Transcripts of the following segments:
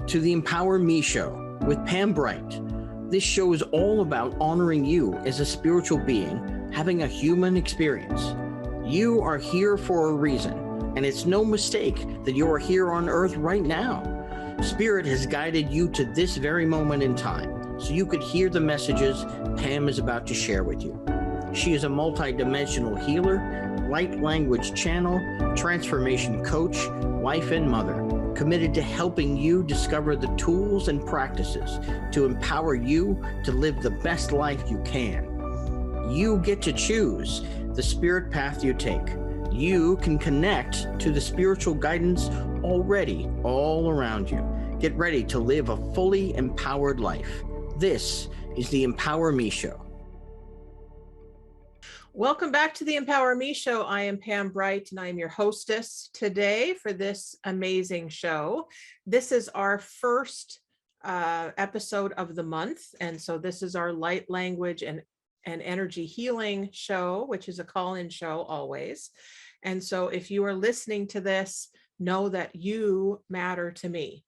to the Empower Me Show with Pam Bright. This show is all about honoring you as a spiritual being having a human experience. You are here for a reason, and it's no mistake that you are here on earth right now. Spirit has guided you to this very moment in time, so you could hear the messages Pam is about to share with you. She is a multi-dimensional healer, light language channel, transformation coach, wife and mother, committed to helping you discover the tools and practices to empower you to live the best life you can. You get to choose the spirit path you take. You can connect to the spiritual guidance already all around you. Get ready to live a fully empowered life. This is the Empower Me Show. Welcome back to the Empower Me Show. I am Pam Bright, and I am your hostess today for this amazing show. This is our first episode of the month, and so this is our light language and energy healing show, which is a call-in show always. And so if you are listening to this, know that you matter to me.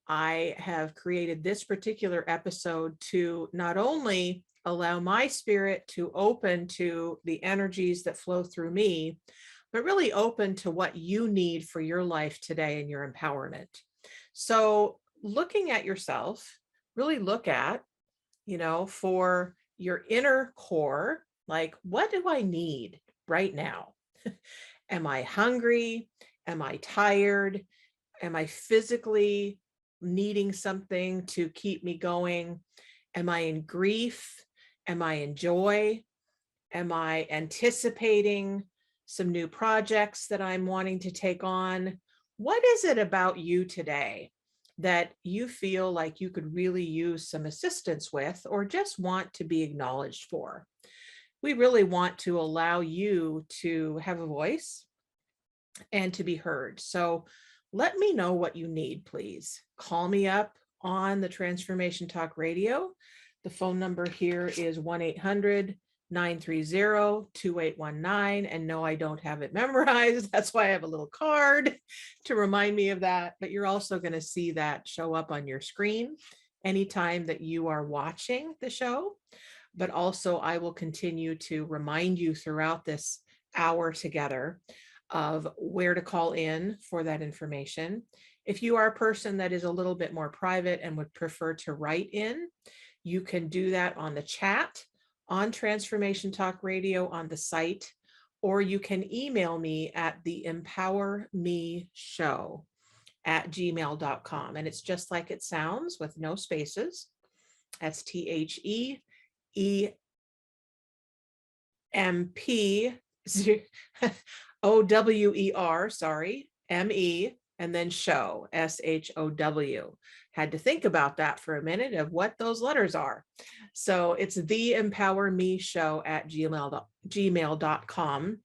I have created this particular episode to not only allow my spirit to open to the energies that flow through me, but really open to what you need for your life today and your empowerment. So looking at yourself, really look at, for your inner core, like, what do I need right now? Am I hungry? Am I tired? Am I physically needing something to keep me going? Am I in grief? Am I in joy? Am I anticipating some new projects that I'm wanting to take on? What is it about you today that you feel like you could really use some assistance with, or just want to be acknowledged for? We really want to allow you to have a voice and to be heard. So let me know what you need, please. Call me up on the Transformation Talk Radio. The phone number here is 1-800-930-2819. And no, I don't have it memorized. That's why I have a little card to remind me of that. But you're also going to see that show up on your screen anytime that you are watching the show. But also I will continue to remind you throughout this hour together of where to call in for that information. If you are a person that is a little bit more private and would prefer to write in, you can do that on the chat, on Transformation Talk Radio on the site, or you can email me at theempowermeshow@gmail.com. And it's just like it sounds, with no spaces. That's THEEMP OWER, ME, and then show, SHOW. Had to think about that for a minute of what those letters are. So it's theempowermeshow@gmail.com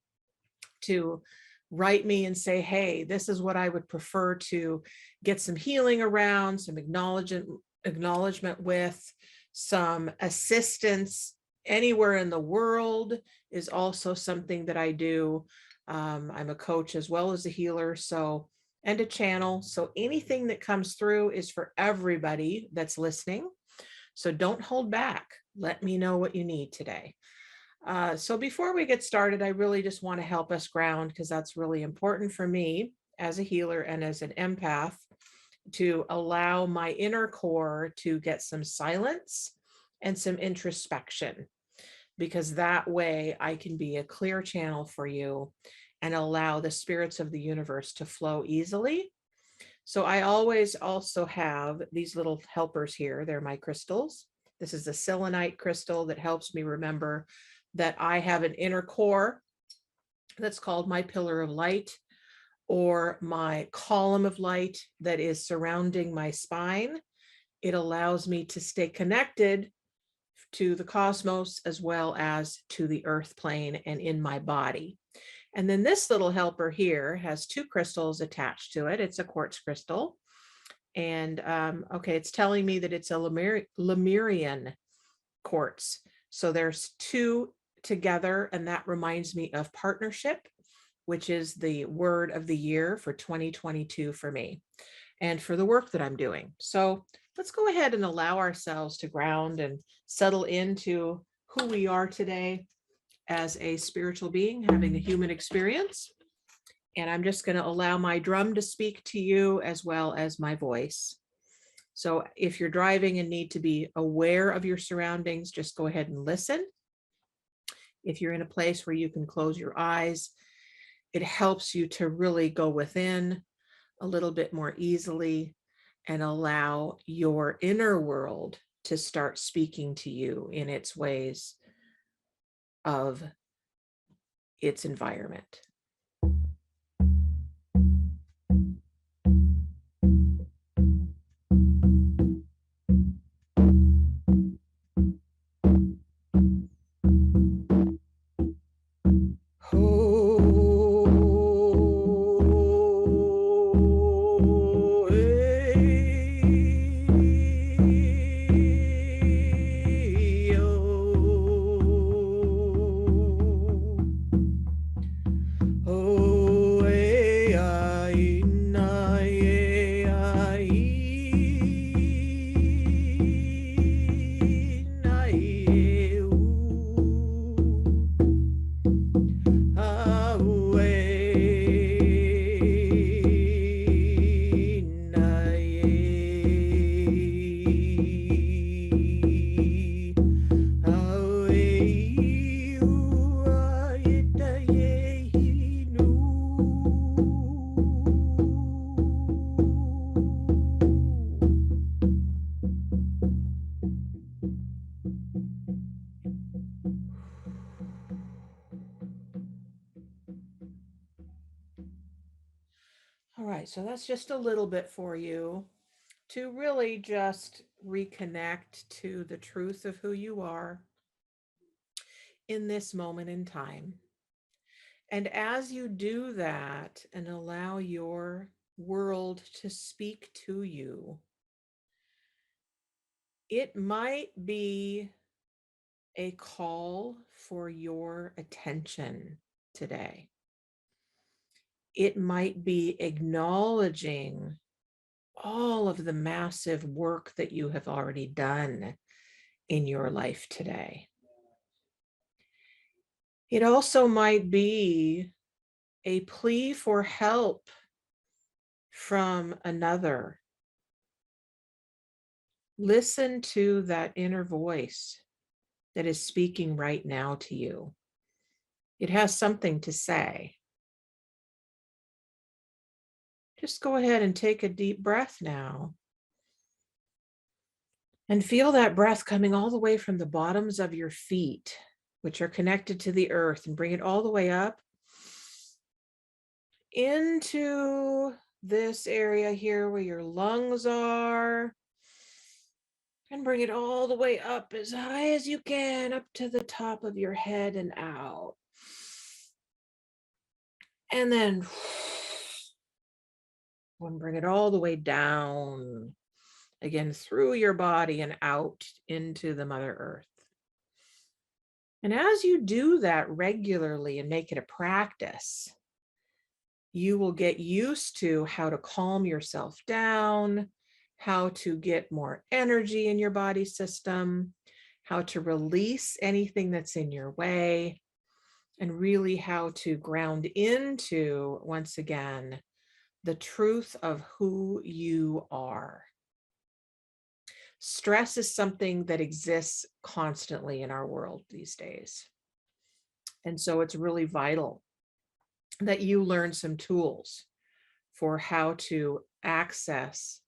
to write me and say, hey, this is what I would prefer to get some healing around, some acknowledgement with, some assistance anywhere in the world is also something that I do. I'm a coach as well as a healer, and a channel. So anything that comes through is for everybody that's listening. So don't hold back. Let me know what you need today. So before we get started, I really just want to help us ground, because that's really important for me as a healer and as an empath, to allow my inner core to get some silence and some introspection, because that way I can be a clear channel for you and allow the spirits of the universe to flow easily. So I always also have these little helpers here. They're my crystals. This is a selenite crystal that helps me remember that I have an inner core that's called my pillar of light, or my column of light that is surrounding my spine. It allows me to stay connected to the cosmos as well as to the earth plane and in my body. And then this little helper here has two crystals attached to it. It's a quartz crystal. And it's telling me that it's a Lemurian quartz. So there's two together, and that reminds me of partnership, which is the word of the year for 2022 for me. and for the work that I'm doing. So let's go ahead and allow ourselves to ground and settle into who we are today as a spiritual being having a human experience. And I'm just going to allow my drum to speak to you as well as my voice. So if you're driving and need to be aware of your surroundings, just go ahead and listen. If you're in a place where you can close your eyes, it helps you to really go within a little bit more easily and allow your inner world to start speaking to you in its ways of its environment. All right, so that's just a little bit for you to really just reconnect to the truth of who you are in this moment in time. And as you do that and allow your world to speak to you, it might be a call for your attention today. It might be acknowledging all of the massive work that you have already done in your life today. It also might be a plea for help from another. Listen to that inner voice that is speaking right now to you. It has something to say. Just go ahead and take a deep breath now. And feel that breath coming all the way from the bottoms of your feet, which are connected to the earth, and bring it all the way up into this area here where your lungs are. And bring it all the way up as high as you can, up to the top of your head and out. And then bring it all the way down, again, through your body and out into the Mother Earth. And as you do that regularly and make it a practice, you will get used to how to calm yourself down, how to get more energy in your body system, how to release anything that's in your way, and really how to ground into, once again, the truth of who you are. Stress is something that exists constantly in our world these days. And so it's really vital that you learn some tools for how to access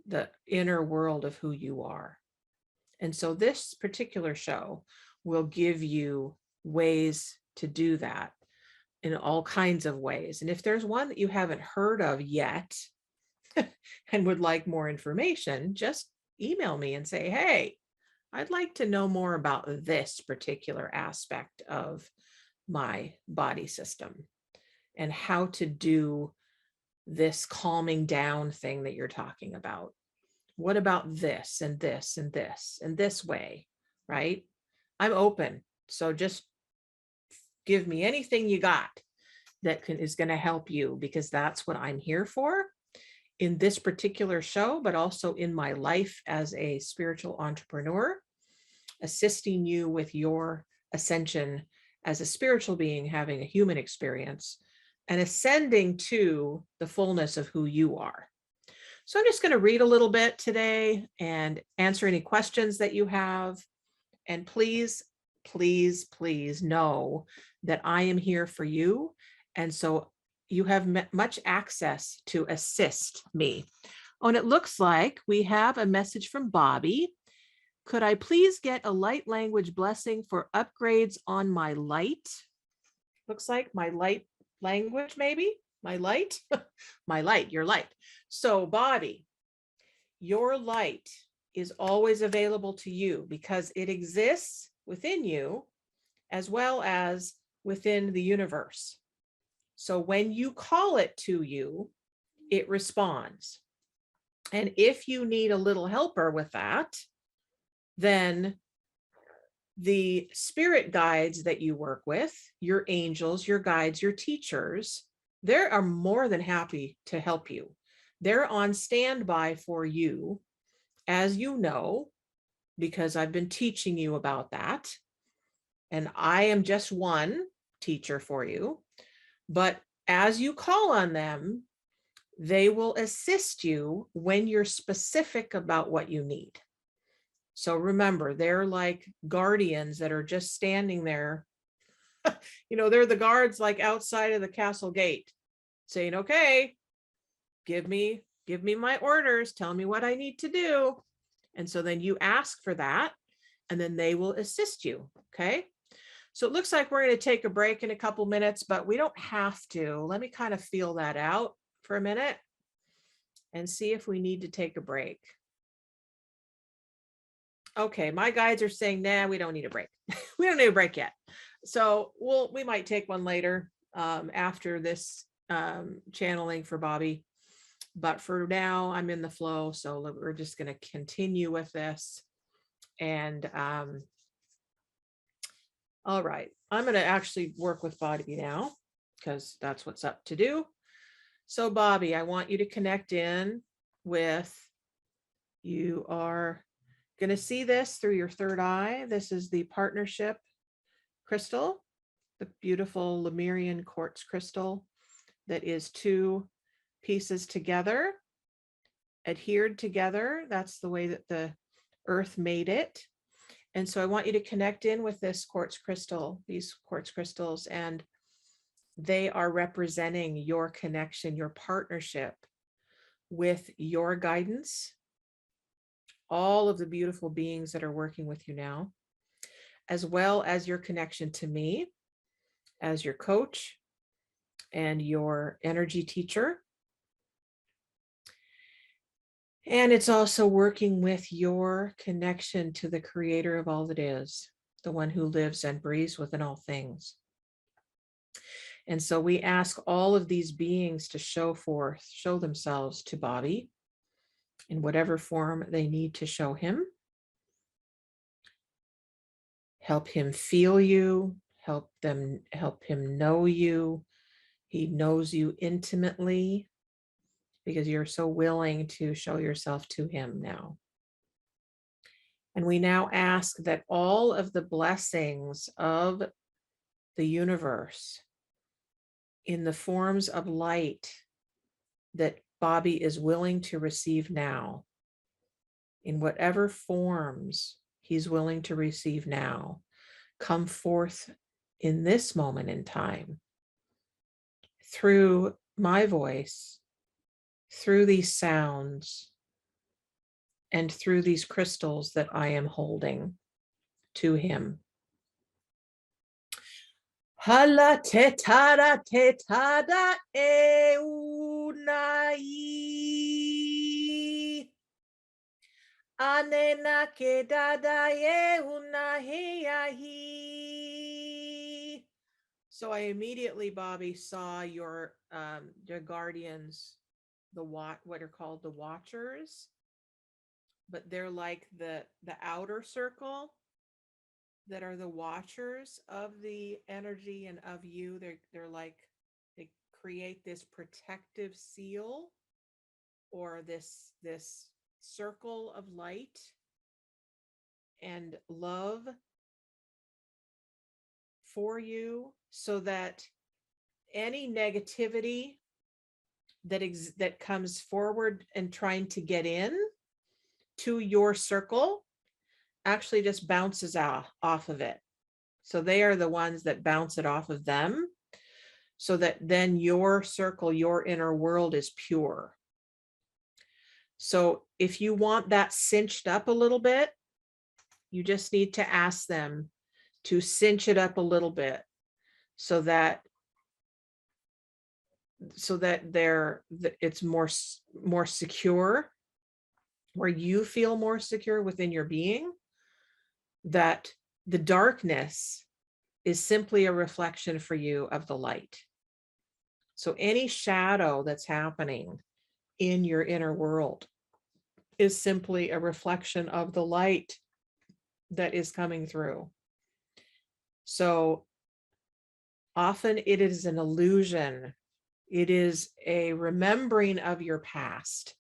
the inner world of who you are. And so this particular show will give you ways to do that in all kinds of ways. And if there's one that you haven't heard of yet and would like more information, just email me and say, hey, I'd like to know more about this particular aspect of my body system and how to do this calming down thing that you're talking about. What about this and this and this and this way, right? I'm open. So just give me anything you got that is going to help you, because that's what I'm here for, in this particular show, but also in my life as a spiritual entrepreneur, assisting you with your ascension as a spiritual being, having a human experience and ascending to the fullness of who you are. So I'm just going to read a little bit today and answer any questions that you have. And please, please, please know that I am here for you. And so you have much access to assist me. Oh, and it looks like we have a message from Bobby. Could I please get a light language blessing for upgrades on my light? Looks like my light language, maybe my light, my light, your light. So Bobby, your light is always available to you because it exists within you as well as within the universe. So when you call it to you, it responds. And if you need a little helper with that, then the spirit guides that you work with, your angels, your guides, your teachers, they are more than happy to help you. They're on standby for you, as you know, because I've been teaching you about that. And I am just one teacher for you. But as you call on them, they will assist you when you're specific about what you need. So remember, they're like guardians that are just standing there. They're the guards like outside of the castle gate saying, okay, give me my orders, tell me what I need to do. And so then you ask for that and then they will assist you. Okay. So it looks like we're going to take a break in a couple minutes, but we don't have to. Let me kind of feel that out for a minute and see if we need to take a break. Okay, my guides are saying, nah, we don't need a break. We don't need a break yet. So we might take one later after this channeling for Bobby. But for now, I'm in the flow. So we're just going to continue with this. And all right, I'm going to actually work with Bobby now because that's what's up to do. So Bobby, I want you to connect in with, you are going to see this through your third eye. This is the partnership crystal, the beautiful Lemurian quartz crystal that is two pieces together, adhered together. That's the way that the earth made it. And so I want you to connect in with this quartz crystal, these quartz crystals, and they are representing your connection, your partnership with your guidance, all of the beautiful beings that are working with you now, as well as your connection to me as your coach and your energy teacher. And it's also working with your connection to the creator of all that is, the one who lives and breathes within all things. And so we ask all of these beings to show themselves to Bobby in whatever form they need to show him. Help him feel you, help him know you. He knows you intimately because you're so willing to show yourself to him now. And we now ask that all of the blessings of the universe in the forms of light that Bobby is willing to receive now, in whatever forms he's willing to receive now, come forth in this moment in time through my voice, through these sounds, and through these crystals that I am holding to him. Hala tetada tetada eunai. Anena kedada eunahiahi. So I immediately, Bobby, saw your guardians, what are called the watchers, but they're like the outer circle that are the watchers of the energy and of you. They're like, they create this protective seal or this circle of light and love for you, so that any negativity that comes forward and trying to get in to your circle actually just bounces off of it. So they are the ones that bounce it off of them, so that then your circle, your inner world is pure. So if you want that cinched up a little bit, you just need to ask them to cinch it up a little bit, so that it's more secure, where you feel more secure within your being, that the darkness is simply a reflection for you of the light. So any shadow that's happening in your inner world is simply a reflection of the light that is coming through. So often it is an illusion. It is a remembering of your past,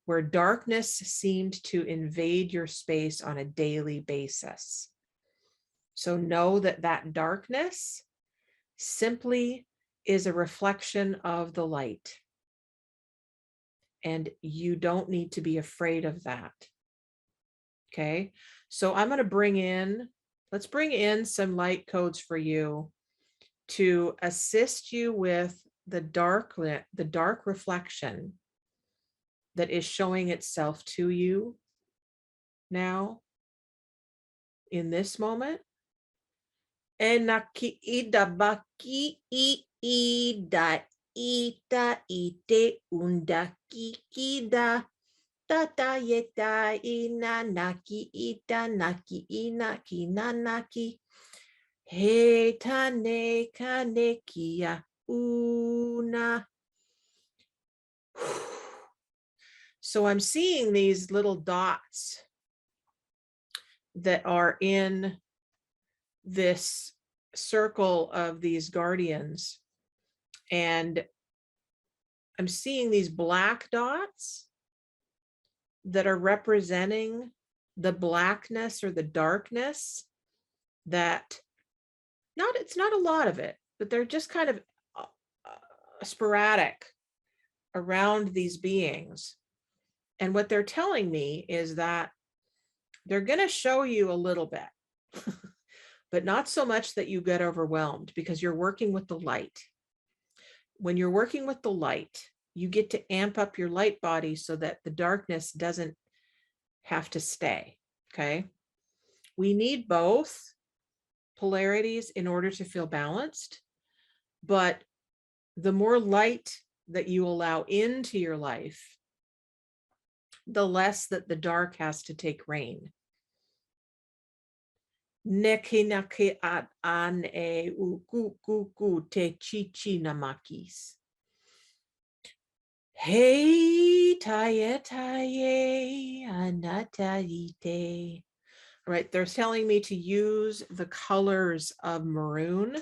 where darkness seemed to invade your space on a daily basis. So know that that darkness simply is a reflection of the light. And you don't need to be afraid of that. Okay, so I'm going to let's bring in some light codes for you to assist you with the dark reflection that is showing itself to you now in this moment. Enaki ida baki ida ita ite undaki kida tata yeta ina naki ita naki ina kina naki he tane kanekia una. So I'm seeing these little dots that are in this circle of these guardians, and I'm seeing these black dots that are representing the blackness or the darkness that it's not a lot of it, but they're just kind of sporadic around these beings. And what they're telling me is that they're going to show you a little bit, but not so much that you get overwhelmed, because you're working with the light. When you're working with the light, you get to amp up your light body so that the darkness doesn't have to stay. Okay. We need both polarities in order to feel balanced, but the more light that you allow into your life, the less that the dark has to take reign. Neki naki at an e uku te chichi namakis. Hey taye taye anatarite. All right, they're telling me to use the colors of maroon,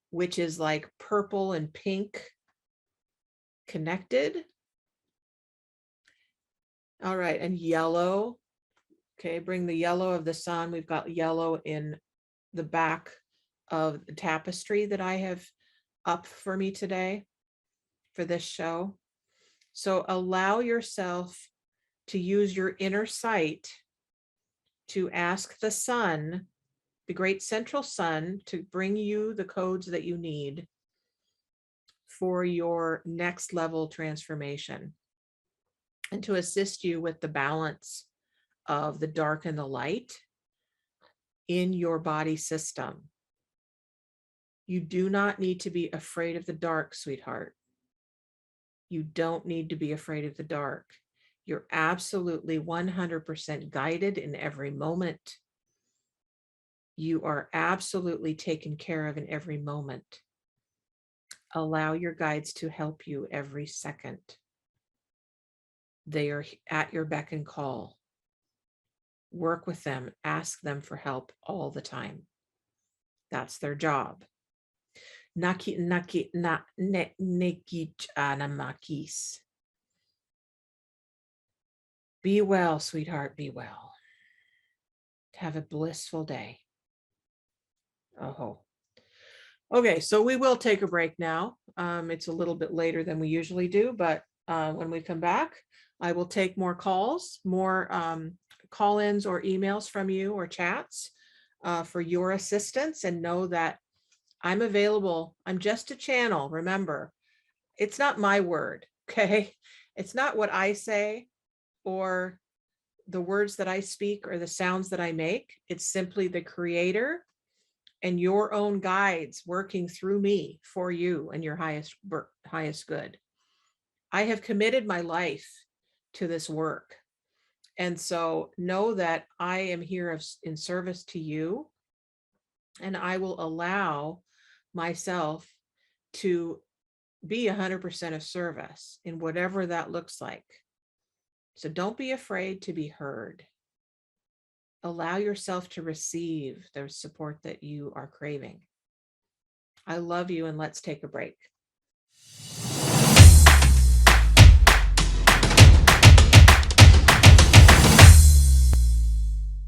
which is like purple and pink connected. All right, and yellow. Okay, bring the yellow of the sun. We've got yellow in the back of the tapestry that I have up for me today for this show. So allow yourself to use your inner sight to ask the sun, the great central sun, to bring you the codes that you need for your next level transformation, and to assist you with the balance of the dark and the light in your body system. You do not need to be afraid of the dark, sweetheart. You don't need to be afraid of the dark. You're absolutely 100% guided in every moment. You are absolutely taken care of in every moment. Allow your guides to help you every second. They are at your beck and call. Work with them, ask them for help all the time. That's their job. Naki naki na ne neki anamakis. Be well, sweetheart, be well. Have a blissful day. Oh. Okay, so we will take a break now. It's a little bit later than we usually do, but when we come back, I will take more calls, more call-ins or emails from you or chats for your assistance, and know that I'm available. I'm just a channel. Remember, it's not my word, okay? It's not what I say or the words that I speak or the sounds that I make. It's simply the creator and your own guides working through me for you and your highest good. I have committed my life to this work. And so know that I am here in service to you, and I will allow myself to be 100% of service in whatever that looks like. So don't be afraid to be heard. Allow yourself to receive the support that you are craving. I love you, and let's take a break.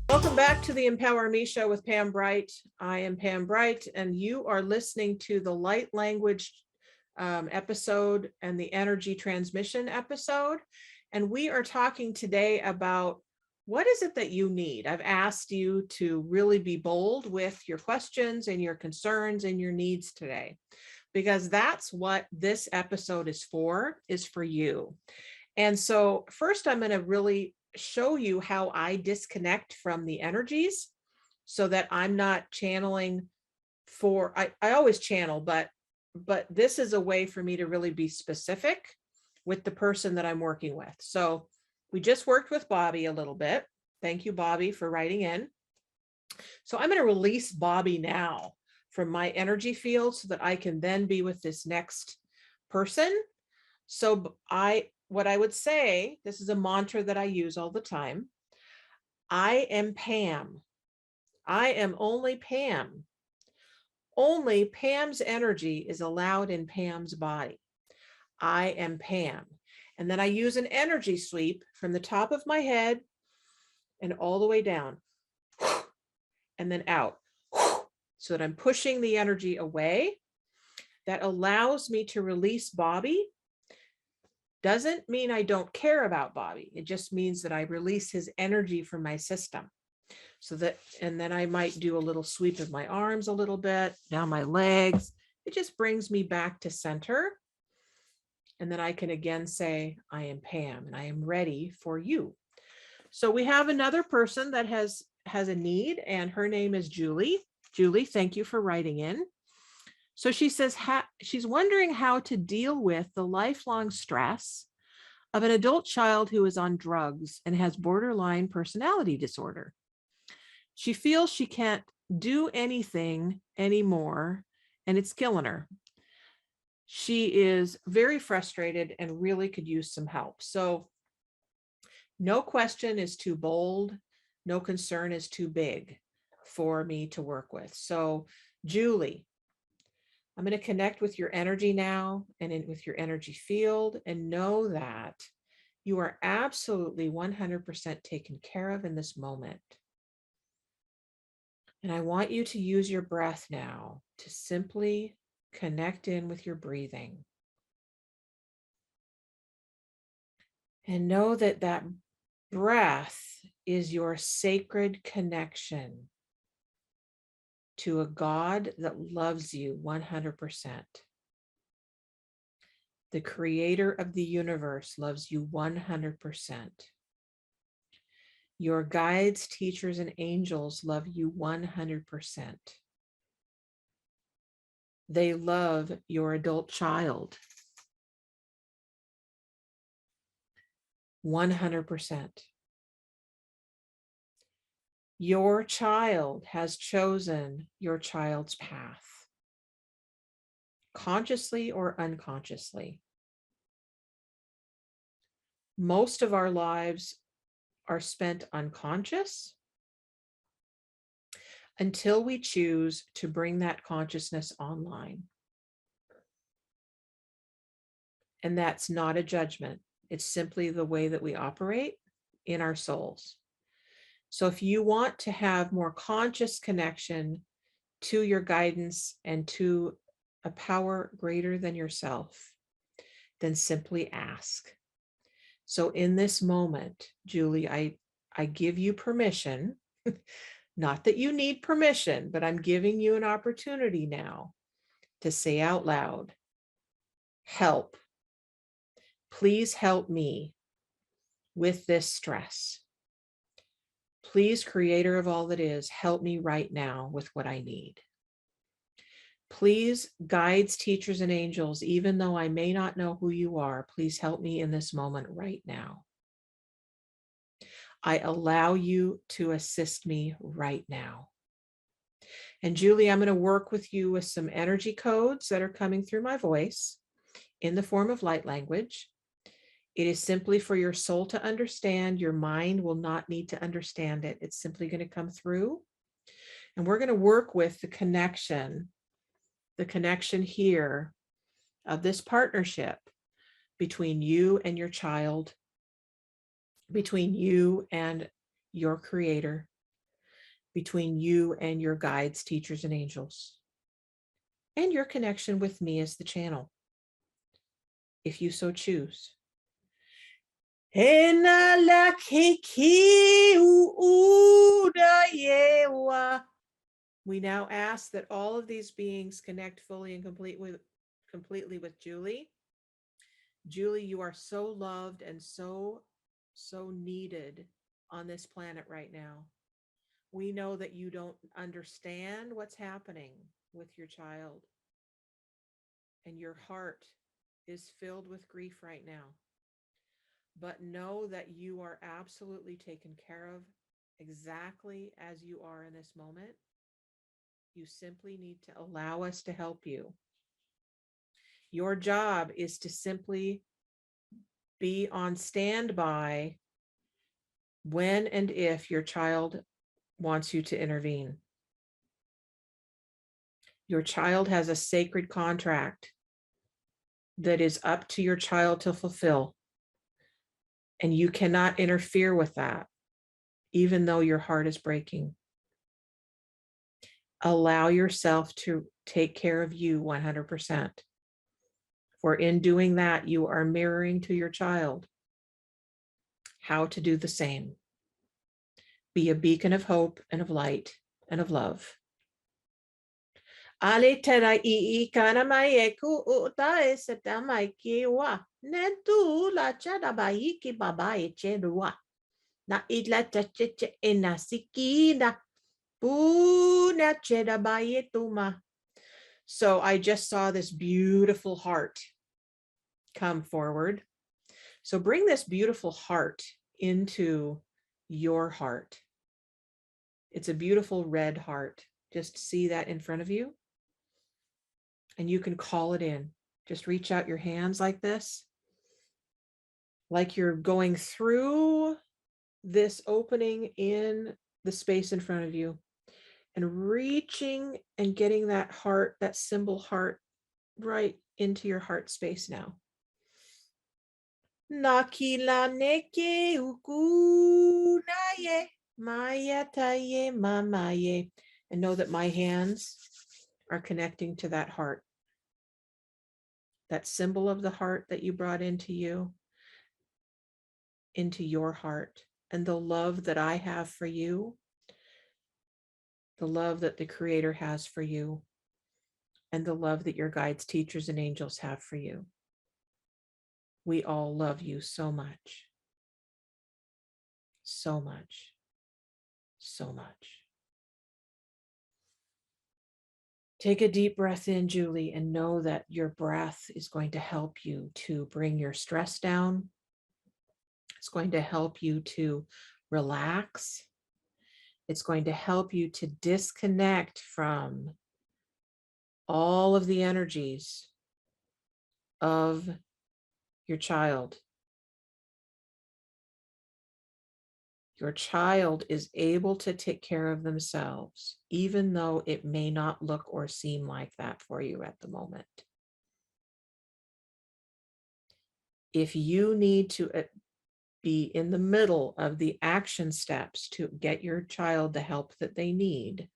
Welcome back to the Empower Me Show with Pam Bright. I am Pam Bright, and you are listening to the light language episode and the energy transmission episode. And we are talking today about what is it that you need? I've asked you to really be bold with your questions and your concerns and your needs today, because that's what this episode is for you. And so first, I'm going to really show you how I disconnect from the energies so that I'm not channeling I always channel, but this is a way for me to really be specific with the person that I'm working with. So we just worked with Bobby a little bit. Thank you, Bobby, for writing in. So I'm going to release Bobby now from my energy field so that I can then be with this next person. So what I would say, this is a mantra that I use all the time. I am Pam. I am only Pam. Only Pam's energy is allowed in Pam's body. I am Pam. And then I use an energy sweep from the top of my head and all the way down and then out, so that I'm pushing the energy away. That allows me to release Bobby. Doesn't mean I don't care about Bobby. It just means that I release his energy from my system. And then I might do a little sweep of my arms a little bit, down my legs. It just brings me back to center. And then I can again say, I am Pam, and I am ready for you. So we have another person that has a need, and her name is Julie. Julie, thank you for writing in. So she says she's wondering how to deal with the lifelong stress of an adult child who is on drugs and has borderline personality disorder. She feels she can't do anything anymore, and it's killing her. She is very frustrated and really could use some help. So no question is too bold. No concern is too big for me to work with. So Julie, I'm going to connect with your energy now and with your energy field, and know that you are absolutely 100% taken care of in this moment. And I want you to use your breath now to simply connect in with your breathing. And know that that breath is your sacred connection to a God that loves you 100%. The creator of the universe loves you 100%. Your guides, teachers, and angels love you 100%. They love your adult child 100%. Your child has chosen your child's path, consciously or unconsciously. Most of our lives are spent unconscious until we choose to bring that consciousness online. And that's not a judgment. It's simply the way that we operate. in our souls. So if you want to have more conscious connection to your guidance and to a power greater than yourself, then simply ask. So in this moment, Julie, I give you permission, not that you need permission, but I'm giving you an opportunity now to say out loud, help. Please help me with this stress. Please, creator of all that is, help me right now with what I need. Please, guides, teachers, and angels, even though I may not know who you are, please help me in this moment right now. I allow you to assist me right now. And Julie, I'm going to work with you with some energy codes that are coming through my voice in the form of light language. It is simply for your soul to understand. Your mind will not need to understand it. It's simply going to come through. And we're going to work with the connection here of this partnership between you and your child, between you and your creator, between you and your guides, teachers, and angels, and your connection with me as the channel, if you so choose. We now ask that all of these beings connect fully and completely with Julie. Julie, you are so loved and so needed on this planet right now. We know that you don't understand what's happening with your child, and your heart is filled with grief right now. But know that you are absolutely taken care of exactly as you are in this moment. You simply need to allow us to help you. Your job is to simply be on standby when and if your child wants you to intervene. Your child has a sacred contract that is up to your child to fulfill. And you cannot interfere with that, even though your heart is breaking. Allow yourself to take care of you 100%. For in doing that, you are mirroring to your child how to do the same. Be a beacon of hope and of light and of love. Ale tera I kana mai ku uta eseta mai kiwa netu la chada bai ki baba echedua na idla tacheche enasikida puna cheda bai tuma. So I just saw this beautiful heart come forward. So bring this beautiful heart into your heart. It's a beautiful red heart. Just see that in front of you. And you can call it in. Just reach out your hands like this, like you're going through this opening in the space in front of you and reaching and getting that heart, that symbol heart, right into your heart space now. Nakila neke ukunaye mayataye mamaye. And know that my hands are connecting to that heart. That symbol of the heart that you brought into you, into your heart. And the love that I have for you, the love that the Creator has for you, and the love that your guides, teachers, and angels have for you. We all love you so much. So much. So much. Take a deep breath in, Julie, and know that your breath is going to help you to bring your stress down. It's going to help you to relax. It's going to help you to disconnect from all of the energies of your child. Your child is able to take care of themselves, even though it may not look or seem like that for you at the moment. If you need to be in the middle of the action steps to get your child the help that they need,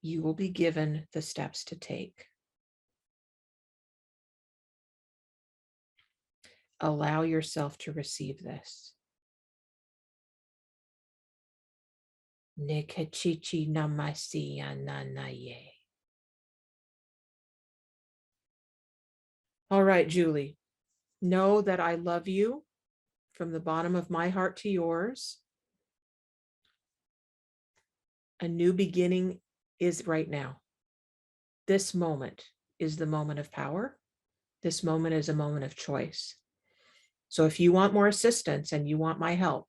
you will be given the steps to take. Allow yourself to receive this. Nekachichi namasi ananaye. All right, Julie, know that I love you from the bottom of my heart to yours. A new beginning is right now. This moment is the moment of power. This moment is a moment of choice. So if you want more assistance and you want my help,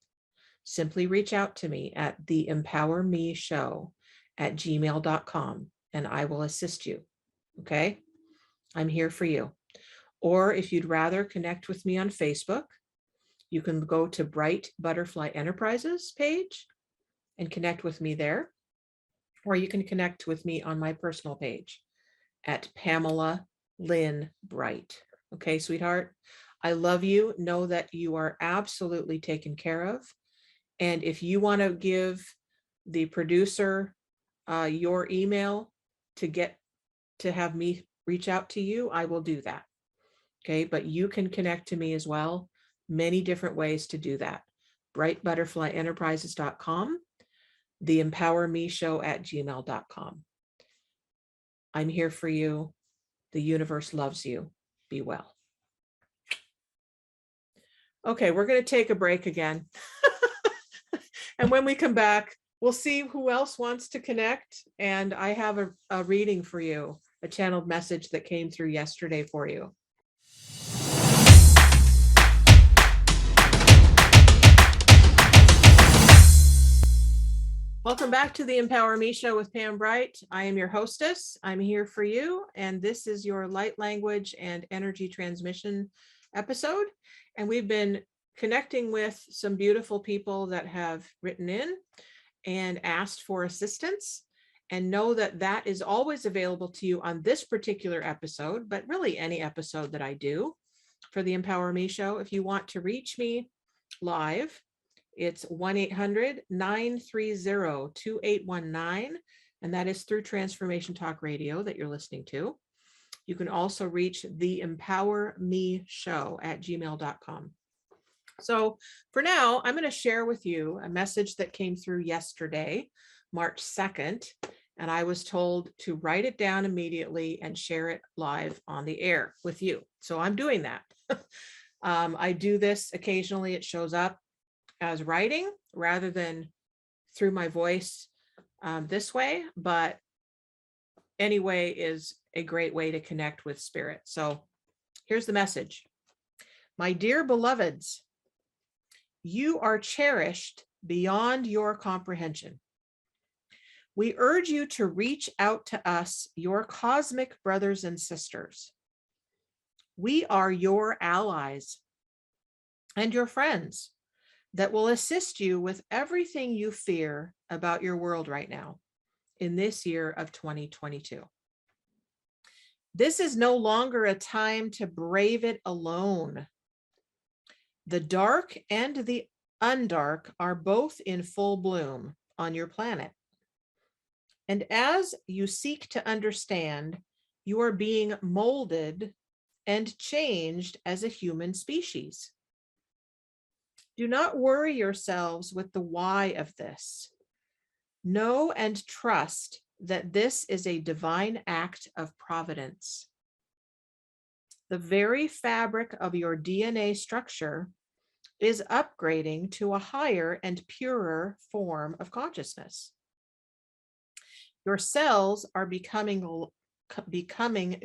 simply reach out to me at theempowermeshow@gmail.com and I will assist you. Okay? I'm here for you. Or if you'd rather connect with me on Facebook, you can go to Bright Butterfly Enterprises page and connect with me there. Or you can connect with me on my personal page at Pamela Lynn Bright. Okay, sweetheart, I love you. Know that you are absolutely taken care of. And if you want to give the producer your email to have me reach out to you, I will do that. Okay, but you can connect to me as well. Many different ways to do that. brightbutterflyenterprises.com, theempowermeshow@gmail.com. I'm here for you. The universe loves you. Be well. Okay, we're going to take a break again. And when we come back, we'll see who else wants to connect. And I have a reading for you, a channeled message that came through yesterday for you. Welcome back to the Empower Me Show with Pam Bright. I am your hostess. I'm here for you. And this is your light language and energy transmission episode. And we've been connecting with some beautiful people that have written in and asked for assistance. And know that that is always available to you on this particular episode, but really any episode that I do for the Empower Me Show. If you want to reach me live, it's 1-800-930-2819, and that is through Transformation Talk Radio that you're listening to. You can also reach theempowermeshow@gmail.com. So for now, I'm going to share with you a message that came through yesterday, March 2nd, and I was told to write it down immediately and share it live on the air with you. So I'm doing that. I do this occasionally. It shows up as writing rather than through my voice this way, but anyway is a great way to connect with spirit. So here's the message. My dear beloveds, you are cherished beyond your comprehension. We urge you to reach out to us, your cosmic brothers and sisters. We are your allies and your friends that will assist you with everything you fear about your world right now in this year of 2022. This is no longer a time to brave it alone. The dark and the undark are both in full bloom on your planet. And as you seek to understand, you are being molded and changed as a human species. Do not worry yourselves with the why of this. Know and trust that this is a divine act of providence. The very fabric of your DNA structure is upgrading to a higher and purer form of consciousness. Your cells are becoming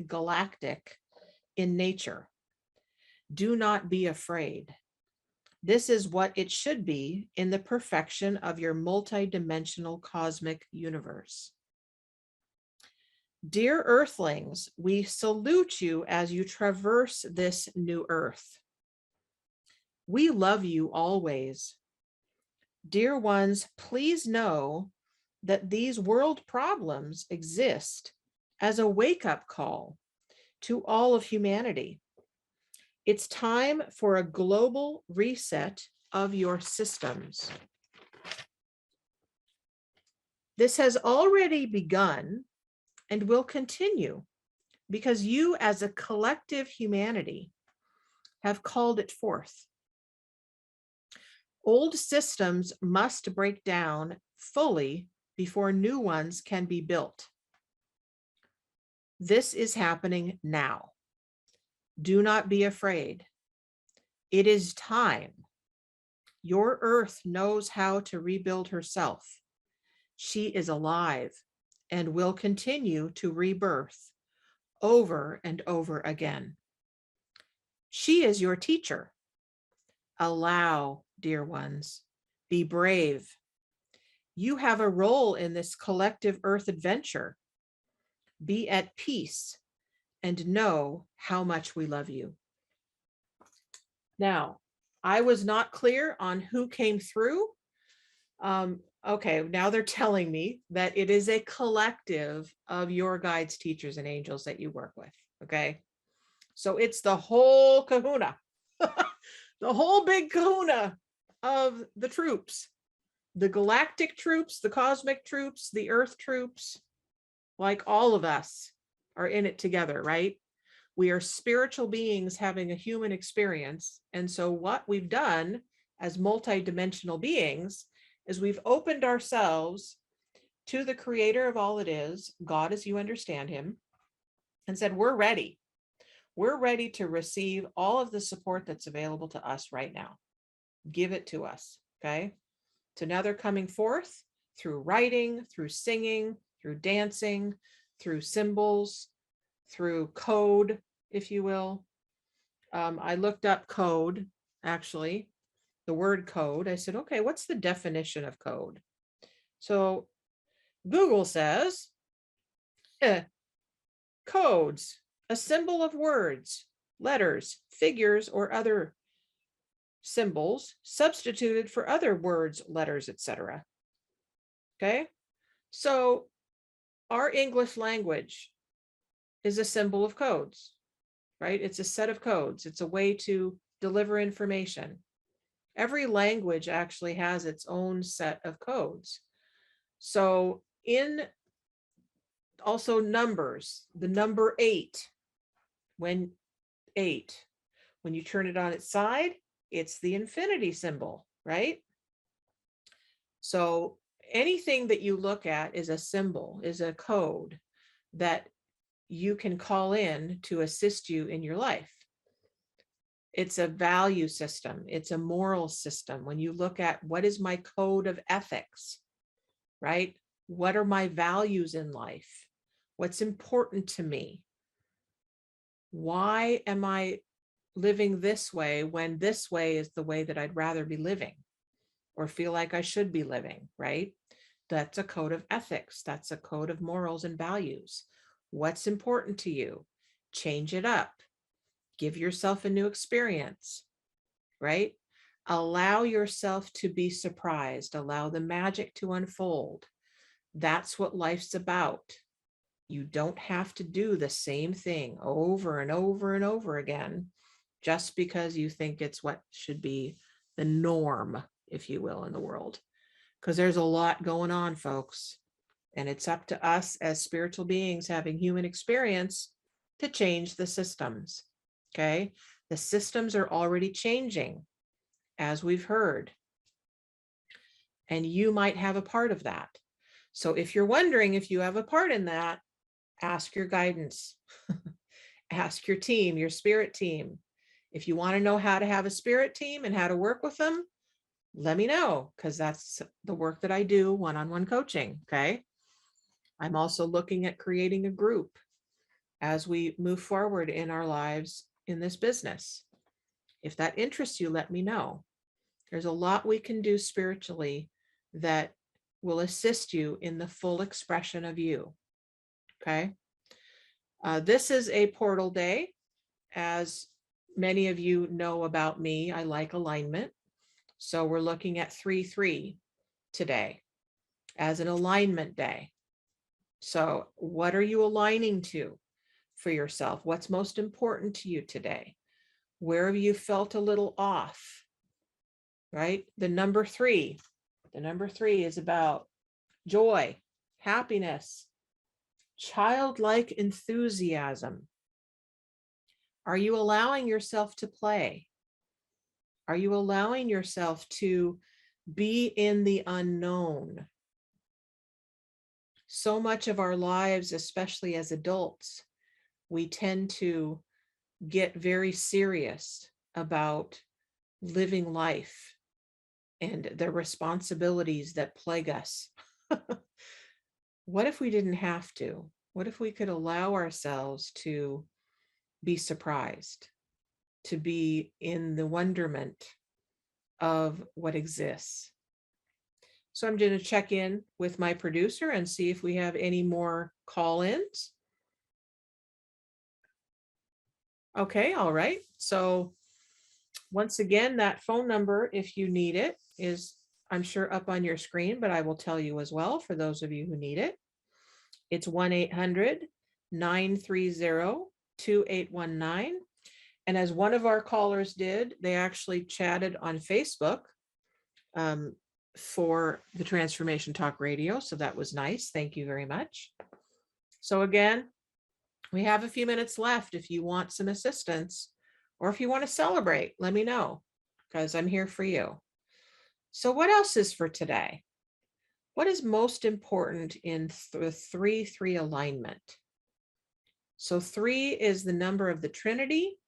galactic in nature. Do not be afraid. This is what it should be in the perfection of your multidimensional cosmic universe. Dear Earthlings, we salute you as you traverse this new earth. We love you always. Dear ones, please know that these world problems exist as a wake-up call to all of humanity. It's time for a global reset of your systems. This has already begun and will continue because you as a collective humanity have called it forth. Old systems must break down fully before new ones can be built. This is happening now. Do not be afraid. It is time. Your earth knows how to rebuild herself. She is alive and will continue to rebirth over and over again. She is your teacher. Allow, dear ones, be brave. You have a role in this collective earth adventure. Be at peace and know how much we love you. Now, I was not clear on who came through. Okay, now they're telling me that it is a collective of your guides, teachers, and angels that you work with. Okay, so it's the whole kahuna, the whole big kahuna of the troops, the galactic troops, the cosmic troops, the earth troops, like all of us are in it together, right? We are spiritual beings having a human experience. And so what we've done as multidimensional beings is we've opened ourselves to the creator of all it is, God as you understand him, and said, we're ready. We're ready to receive all of the support that's available to us right now. Give it to us, okay? So now they're coming forth through writing, through singing, through dancing, through symbols, through code, if you will. I looked up code, actually, the word code. I said, okay, what's the definition of code? So Google says, codes, a symbol of words, letters, figures, or other symbols substituted for other words, letters, etc. Okay, so our English language is a symbol of codes, right? It's a set of codes. It's a way to deliver information. Every language actually has its own set of codes. So in also numbers, the number 8, when you turn it on its side, it's the infinity symbol, right? So anything that you look at is a symbol, is a code that you can call in to assist you in your life. It's a value system. It's a moral system. When you look at what is my code of ethics, right? What are my values in life? What's important to me? Why am I living this way when this way is the way that I'd rather be living or feel like I should be living, right? That's a code of ethics. That's a code of morals and values. What's important to you? Change it up. Give yourself a new experience, right? Allow yourself to be surprised. Allow the magic to unfold. That's what life's about. You don't have to do the same thing over and over and over again just because you think it's what should be the norm, if you will, in the world. Because there's a lot going on, folks. And it's up to us as spiritual beings having human experience to change the systems. Okay? The systems are already changing, as we've heard. And you might have a part of that. So if you're wondering if you have a part in that, ask your guidance. Ask your team, your spirit team. If you want to know how to have a spirit team and how to work with them, let me know, because that's the work that I do, one-on-one coaching. Okay. I'm also looking at creating a group as we move forward in our lives in this business. If that interests you, let me know. There's a lot we can do spiritually that will assist you in the full expression of you. Okay. This is a portal day. As many of you know about me, I like alignment. So we're looking at 3-3 today as an alignment day. So what are you aligning to for yourself? What's most important to you today? Where have you felt a little off, right? The number three is about joy, happiness, childlike enthusiasm. Are you allowing yourself to play? Are you allowing yourself to be in the unknown? So much of our lives, especially as adults, we tend to get very serious about living life and the responsibilities that plague us. What if we didn't have to? What if we could allow ourselves to be surprised, to be in the wonderment of what exists? So I'm going to check in with my producer and see if we have any more call-ins. Okay, all right. So once again, that phone number, if you need it, is, I'm sure, up on your screen, but I will tell you as well for those of you who need it. It's 1-800-930-2819. And as one of our callers did, they actually chatted on Facebook for the Transformation Talk Radio. So that was nice. Thank you very much. So again, we have a few minutes left. If you want some assistance or if you want to celebrate, let me know, because I'm here for you. So what else is for today? What is most important in the 3-3 alignment? So 3 is the number of the Trinity,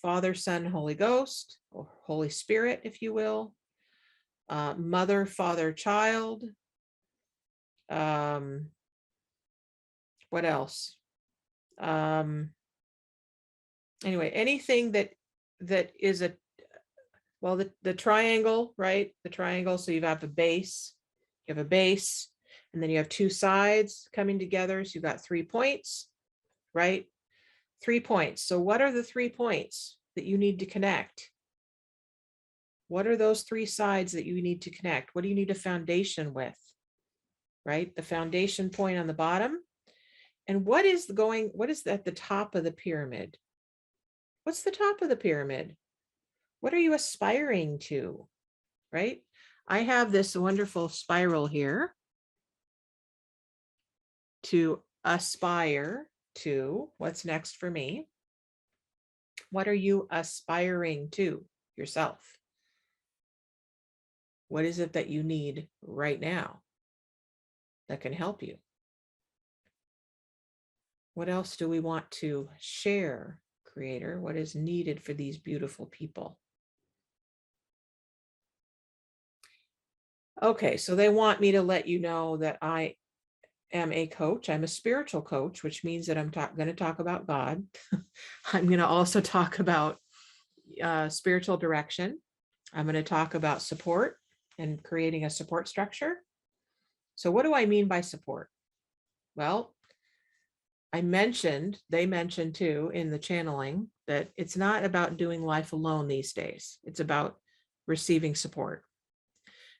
Father, Son, Holy Ghost, or Holy Spirit, if you will. Mother, father, child. What else? Anyway, anything that is a, well, the triangle, right? The triangle. So you have a base, and then you have two sides coming together. So you've got 3 points, right? 3 points. So what are the 3 points that you need to connect? What are those 3 sides that you need to connect? What do you need a foundation with, right? The foundation point on the bottom. And what is at the top of the pyramid? What's the top of the pyramid? What are you aspiring to, right? I have this wonderful spiral here to aspire to. What's next for me? What are you aspiring to yourself? What is it that you need right now that can help you? What else do we want to share, Creator? What is needed for these beautiful people? Okay, so they want me to let you know that I am a coach. I'm a spiritual coach, which means that I'm going to talk about God. I'm going to also talk about spiritual direction. I'm going to talk about support and creating a support structure. So what do I mean by support? Well, they mentioned too in the channeling that it's not about doing life alone these days. It's about receiving support.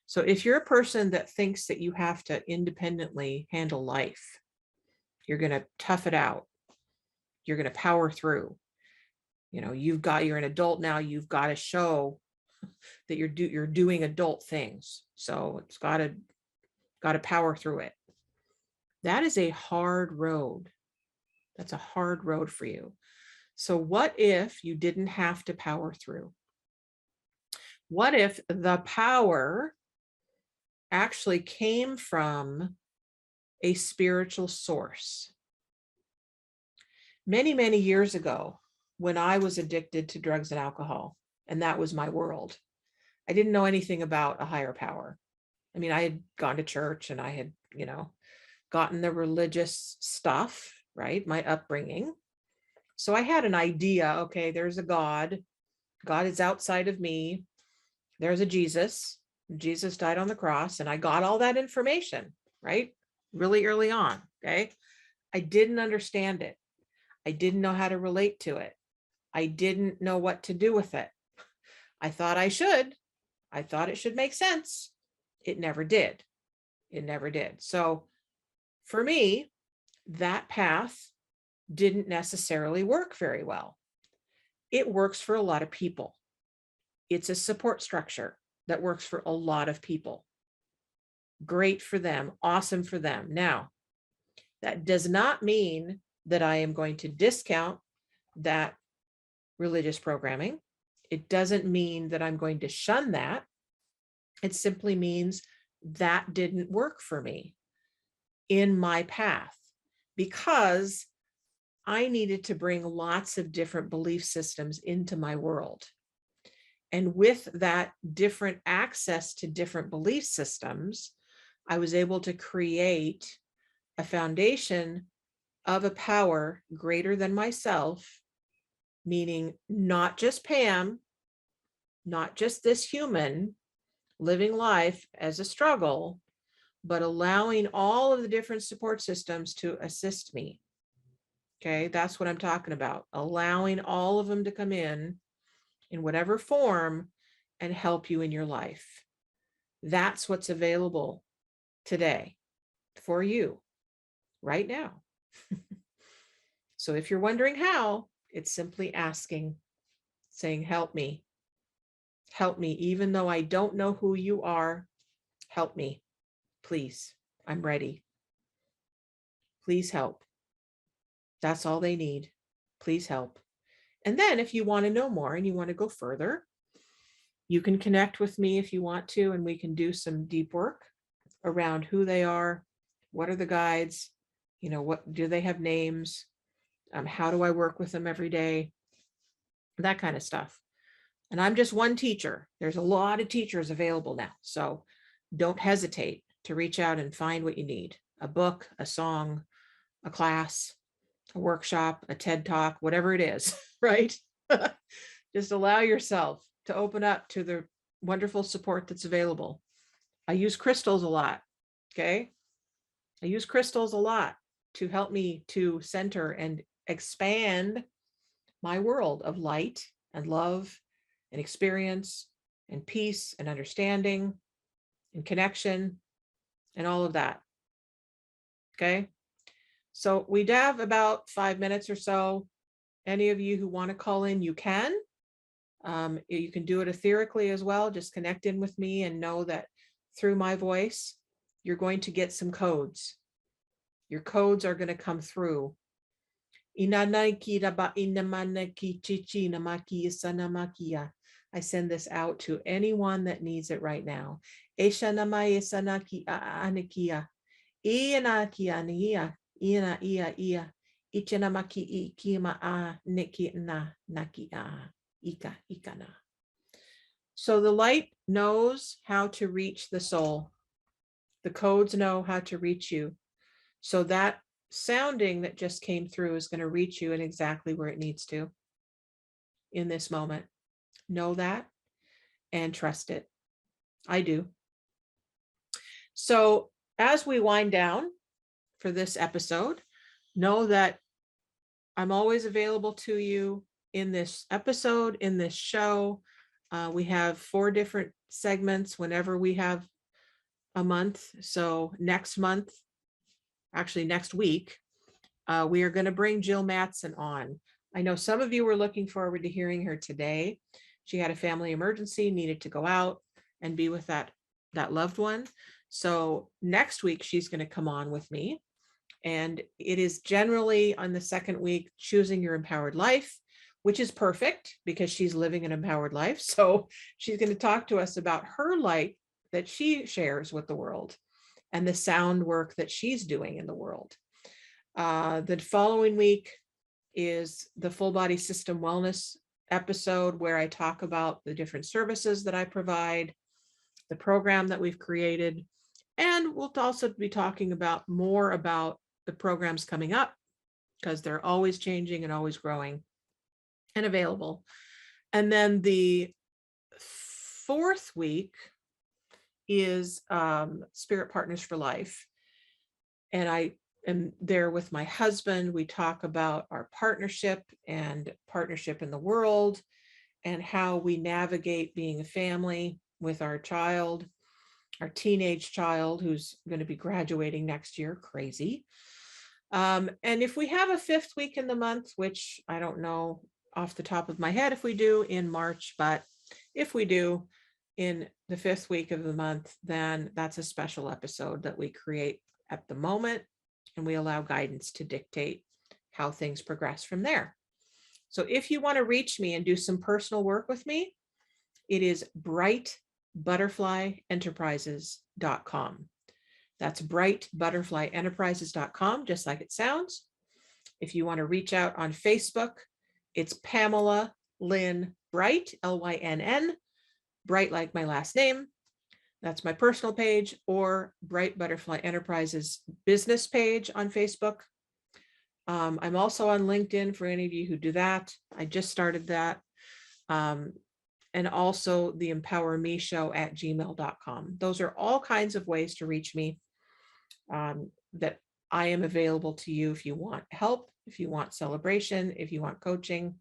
So if you're a person that thinks that you have to independently handle life, you're going to tough it out, you're going to power through, you're an adult now, you've got to show that you're doing adult things. So it's got to power through it. That is a hard road. That's a hard road for you. So what if you didn't have to power through? What if the power actually came from a spiritual source? Many, many years ago, when I was addicted to drugs and alcohol, and that was my world, I didn't know anything about a higher power. I mean, I had gone to church and I had, gotten the religious stuff, right? My upbringing. So I had an idea, okay, there's a God. God is outside of me. There's a Jesus. Jesus died on the cross, and I got all that information, right? Really early on, okay? I didn't understand it. I didn't know how to relate to it. I didn't know what to do with it. I thought I should. I thought it should make sense. It never did. It never did. So for me, that path didn't necessarily work very well. it works for a lot of people. It's a support structure that works for a lot of people. Great for them, awesome for them. Now, that does not mean that I am going to discount that religious programming. It doesn't mean that I'm going to shun that. It simply means that didn't work for me in my path, because I needed to bring lots of different belief systems into my world. And with that different access to different belief systems, I was able to create a foundation of a power greater than myself, meaning not just Pam, not just this human living life as a struggle, but allowing all of the different support systems to assist me. Okay, that's what I'm talking about. Allowing all of them to come in whatever form and help you in your life. That's what's available today for you right now. So if you're wondering how, it's simply asking, saying, help me, even though I don't know who you are, help me, please, I'm ready. Please help. That's all they need. Please help. And then if you want to know more and you want to go further, you can connect with me if you want to, and we can do some deep work around who they are, what are the guides, what do they have names, how do I work with them every day, that kind of stuff. And I'm just one teacher. There's a lot of teachers available now. So don't hesitate to reach out and find what you need. A book, a song, a class, a workshop, a TED Talk, whatever it is, right? Just allow yourself to open up to the wonderful support that's available. I use crystals a lot, okay? I use crystals a lot to help me to center and expand my world of light and love and experience and peace and understanding and connection and all of that, okay? So we have about 5 minutes or so. Any of you who want to call in, you can. You can do it etherically as well. Just connect in with me and know that through my voice, you're going to get some codes. Your codes are going to come through. I send this out to anyone that needs it right now. So the light knows how to reach the soul. The codes know how to reach you. So that sounding that just came through is going to reach you in exactly where it needs to in this moment. Know that and trust it. I do. So as we wind down for this episode, know that I'm always available to you in this episode, in this show. We have 4 different segments whenever we have a month. So next month, actually next week, we are going to bring Jill Matson on. I know some of you were looking forward to hearing her today. She had a family emergency, needed to go out and be with that loved one. So next week, she's going to come on with me. And it is generally on the second week, choosing your empowered life, which is perfect because she's living an empowered life. So she's going to talk to us about her light that she shares with the world and the sound work that she's doing in the world. The following week is the full body system wellness episode where I talk about the different services that I provide, the program that we've created, and we'll also be talking about more about the programs coming up because they're always changing and always growing and available. And then the 4th week is Spirit Partners for Life. And I am there with my husband. We talk about our partnership and partnership in the world and how we navigate being a family with our child, our teenage child who's going to be graduating next year. Crazy. And if we have a 5th week in the month, which I don't know, off the top of my head if we do in March, but if we do in the 5th week of the month, then that's a special episode that we create at the moment, and we allow guidance to dictate how things progress from there. So if you want to reach me and do some personal work with me, it is brightbutterflyenterprises.com. That's brightbutterflyenterprises.com, just like it sounds. If you want to reach out on Facebook, it's Pamela Lynn Bright, Lynn, Bright like my last name. That's my personal page, or Bright Butterfly Enterprises business page on Facebook. I'm also on LinkedIn for any of you who do that. I just started that. And also theempowermeshow at gmail.com. Those are all kinds of ways to reach me, that I am available to you if you want help, if you want celebration, if you want coaching,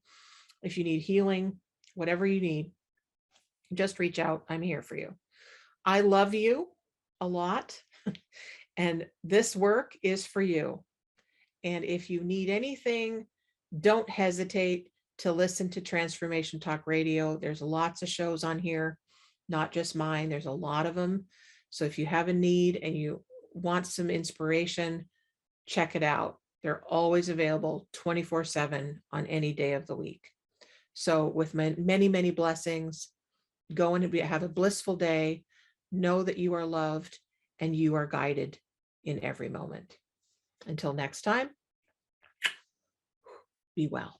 if you need healing, whatever you need, just reach out. I'm here for you. I love you a lot, and this work is for you. And if you need anything, don't hesitate to listen to Transformation Talk Radio. There's lots of shows on here, not just mine. There's a lot of them. So if you have a need and you want some inspiration, check it out. They're always available 24/7 on any day of the week. So with my many, many blessings, go and have a blissful day. Know that you are loved and you are guided in every moment. Until next time, be well.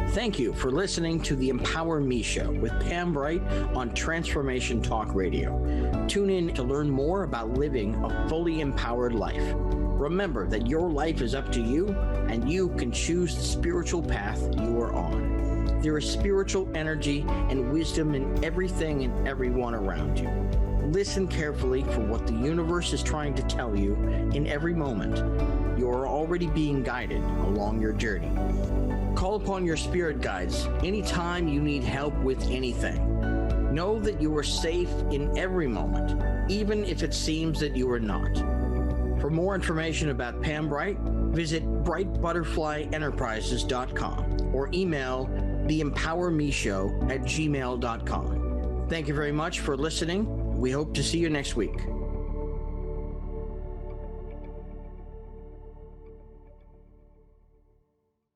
Thank you for listening to the Empower Me Show with Pam Bright on Transformation Talk Radio. Tune in to learn more about living a fully empowered life. Remember that your life is up to you, and you can choose the spiritual path you are on. There is spiritual energy and wisdom in everything and everyone around you. Listen carefully for what the universe is trying to tell you in every moment. You are already being guided along your journey. Call upon your spirit guides anytime you need help with anything. Know that you are safe in every moment, even if it seems that you are not. For more information about Pam Bright, visit brightbutterflyenterprises.com or email theempowermeshow@gmail.com. Thank you very much for listening. We hope to see you next week.